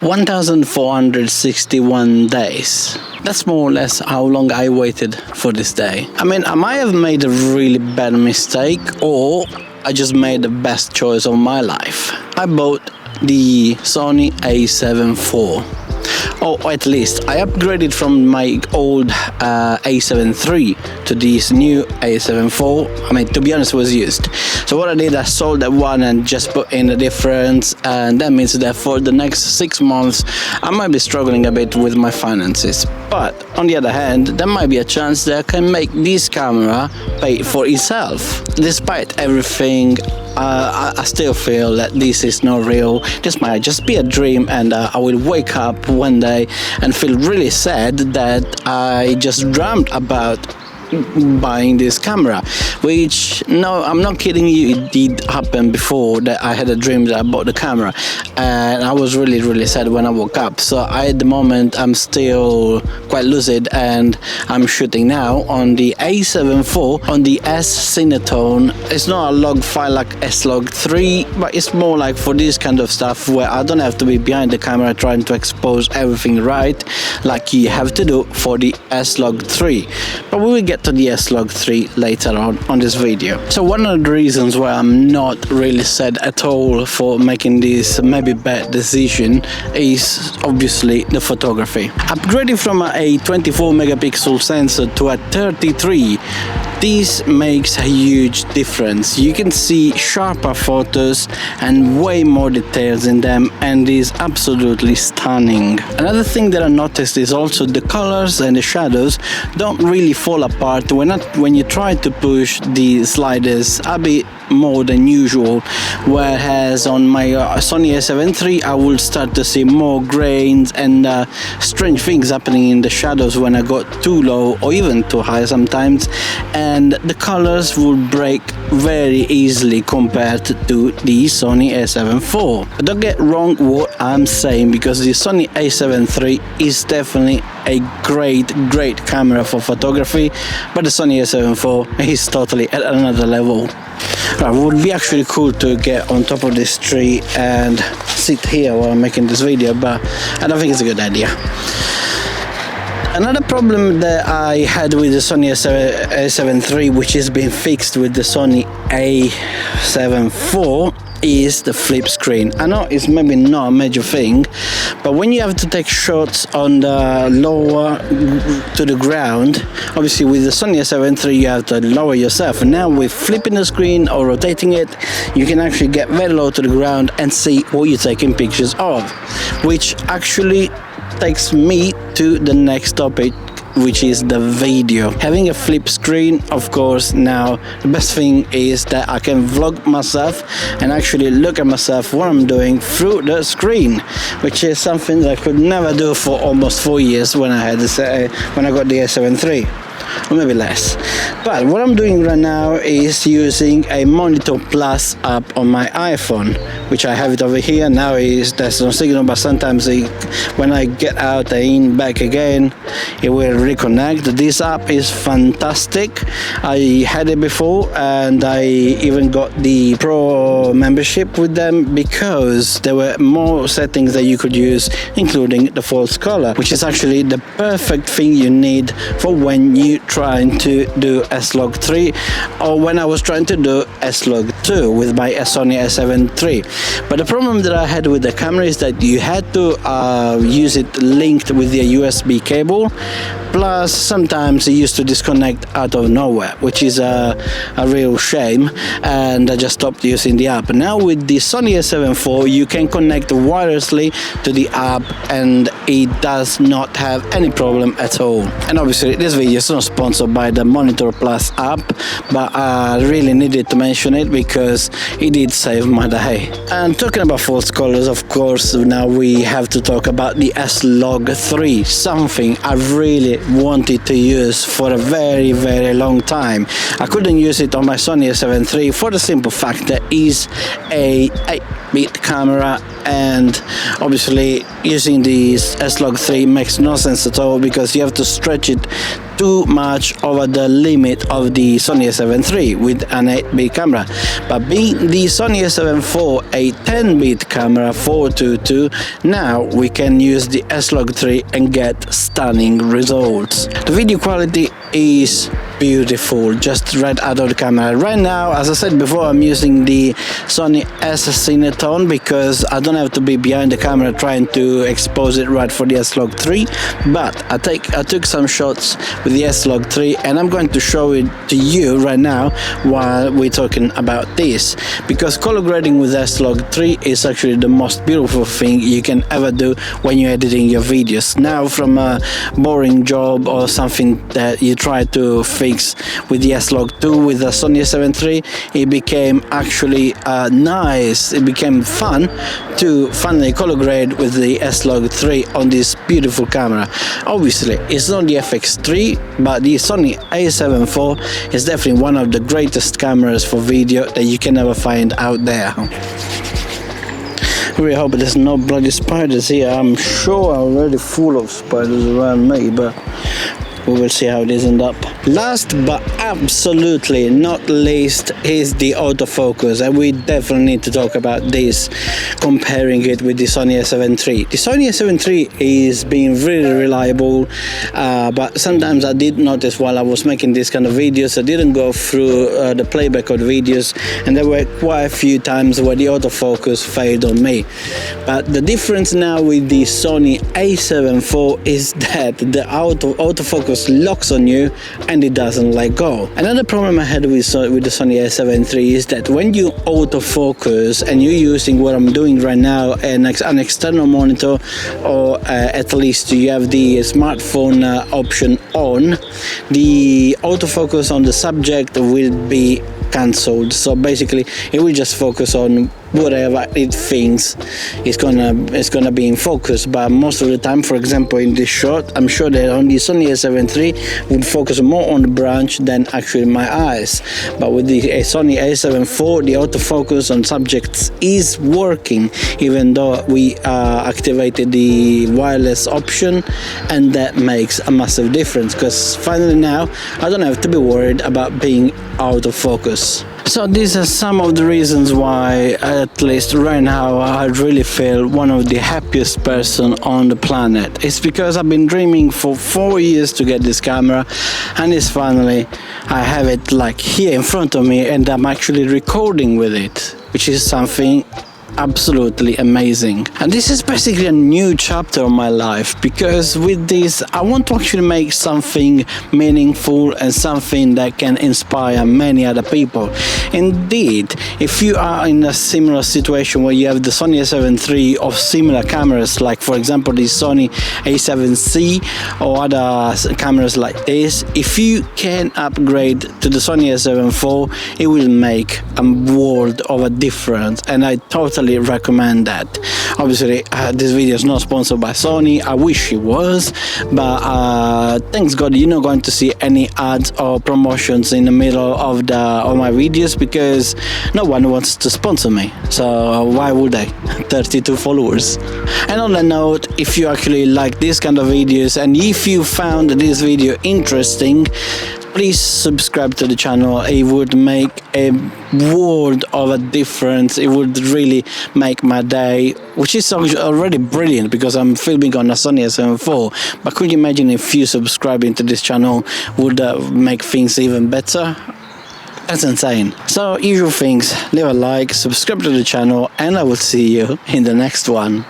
1,461 days. That's more or less how long I waited for this day. I mean, I might have made a really bad mistake, or I just made the best choice of my life. I bought the Sony A7IV. Or at least I upgraded from my old A7III to this new A7IV. I mean, to be honest, it was used. So what I did, I sold that one and just put in the difference, and that means that for the next 6 months I might be struggling a bit with my finances. But on the other hand, there might be a chance that I can make this camera pay for itself. Despite everything, I still feel that this is not real. This might just be a dream, and I will wake up one day and feel really sad that I just dreamt about buying this camera, which, no, I'm not kidding you, it did happen before that I had a dream that I bought the camera, and I was really sad when I woke up. So at the moment I'm still quite lucid, and I'm shooting now on the A7IV on the S Cinetone. It's not a log file like S-Log3, but it's more like for this kind of stuff where I don't have to be behind the camera trying to expose everything right like you have to do for the S-Log3. But we will get to the S-Log3 later on this video. So one of the reasons why I'm not really sad at all for making this maybe bad decision is obviously the photography. Upgrading from a 24 megapixel sensor to a 33, this makes a huge difference. You can see sharper photos and way more details in them, and is absolutely stunning. Another thing that I noticed is also the colors and the shadows don't really fall apart when you try to push the sliders a bit more than usual, whereas on my Sony A7III I will start to see more grains and strange things happening in the shadows when I got too low or even too high sometimes, and the colors will break very easily compared to the Sony A7IV. But don't get wrong what I'm saying, because the Sony A7III is definitely a great camera for photography, but the Sony A7IV is totally at another level. It would be actually cool to get on top of this tree and sit here while I'm making this video, but I don't think it's a good idea. Another problem that I had with the Sony A7III, which has been fixed with the Sony A7IV, is the flip screen. I know it's maybe not a major thing, but when you have to take shots on the lower to the ground, obviously with the Sony A7III you have to lower yourself, and now with flipping the screen or rotating it, you can actually get very low to the ground and see what you're taking pictures of, which actually takes me to the next topic, which is the video. Having a flip screen, of course, now the best thing is that I can vlog myself and actually look at myself what I'm doing through the screen, which is something that I could never do for almost 4 years when I had this, when I got the A7III. Or maybe less. But what I'm doing right now is using a Monitor Plus app on my iPhone, which I have it over here. Now there's no signal, but sometimes when I get out and back again, it will reconnect. This app is fantastic. I had it before, and I even got the Pro membership with them because there were more settings that you could use, including the false color, which is actually the perfect thing you need for when you trying to do S-Log3, or when I was trying to do S-Log2 with my Sony A7III. But the problem that I had with the camera is that you had to use it linked with the USB cable, plus sometimes it used to disconnect out of nowhere, which is a real shame, and I just stopped using the app. Now with the Sony A7IV you can connect wirelessly to the app, and it does not have any problem at all. And obviously this video is not sponsored by the Monitor Plus app, but I really needed to mention it because it did save my day. And talking about false colors, of course, now we have to talk about the S-Log3, something I really wanted to use for a very long time. I couldn't use it on my Sony A7III for the simple fact that it's a 8-bit camera, and obviously using the S-Log3 makes no sense at all because you have to stretch it too much over the limit of the Sony A7 III with an 8-bit camera. But being the Sony A7IV a 10-bit camera 422, now we can use the S-Log3 and get stunning results. The video quality is beautiful, just right out of the camera. Right now, as I said before, I'm using the Sony A7III because I don't have to be behind the camera trying to expose it right for the S-Log3, but I took some shots with the S-Log3 and I'm going to show it to you right now while we're talking about this, because color grading with S-Log3 is actually the most beautiful thing you can ever do when you're editing your videos. Now, from a boring job or something that you try to fix with the S-Log2 with the Sony A7 III, it became actually nice. It became fun to finally color grade with the S-Log3 on this beautiful camera. Obviously, it's not the FX3, but the Sony A7IV is definitely one of the greatest cameras for video that you can ever find out there. I really hope there's no bloody spiders here. I'm sure I'm already full of spiders around me, but we will see how this ends up. Last but absolutely not least is the autofocus, and we definitely need to talk about this, comparing it with the Sony A7 III. The Sony A7 III is being really reliable, but sometimes I did notice while I was making these kind of videos, I didn't go through the playback of the videos, and there were quite a few times where the autofocus failed on me. But the difference now with the Sony A7IV is that the autofocus locks on you and it doesn't let go. Another problem I had with the Sony A7 III is that when you autofocus and you're using what I'm doing right now, an external monitor, or at least you have the smartphone option on, the autofocus on the subject will be cancelled. So basically it will just focus on whatever it thinks is gonna be in focus. But most of the time, for example in this shot, I'm sure that on the Sony A7 III would focus more on the branch than actually my eyes. But with the Sony A7IV, the autofocus on subjects is working, even though we activated the wireless option, and that makes a massive difference, because finally now I don't have to be worried about being out of focus. So these are some of the reasons why, at least right now, I really feel one of the happiest person on the planet. It's because I've been dreaming for 4 years to get this camera, and it's finally, I have it like here in front of me, and I'm actually recording with it, which is something absolutely amazing. And this is basically a new chapter of my life, because with this I want to actually make something meaningful and something that can inspire many other people. Indeed, if you are in a similar situation where you have the Sony A7 III or similar cameras, like for example the Sony A7C or other cameras like this, if you can upgrade to the Sony A7 IV, it will make a world of a difference, and I totally recommend that. Obviously this video is not sponsored by Sony. I wish it was, but thanks God you're not going to see any ads or promotions in the middle of my videos, because no one wants to sponsor me, so why would they? 32 followers. And on that note, if you actually like this kind of videos and if you found this video interesting, please subscribe to the channel. It would make a world of a difference. It would really make my day, which is already brilliant because I'm filming on a Sony A7 IV. But could you imagine if you subscribing to this channel would make things even better? That's insane. So usual things, leave a like, subscribe to the channel, and I will see you in the next one.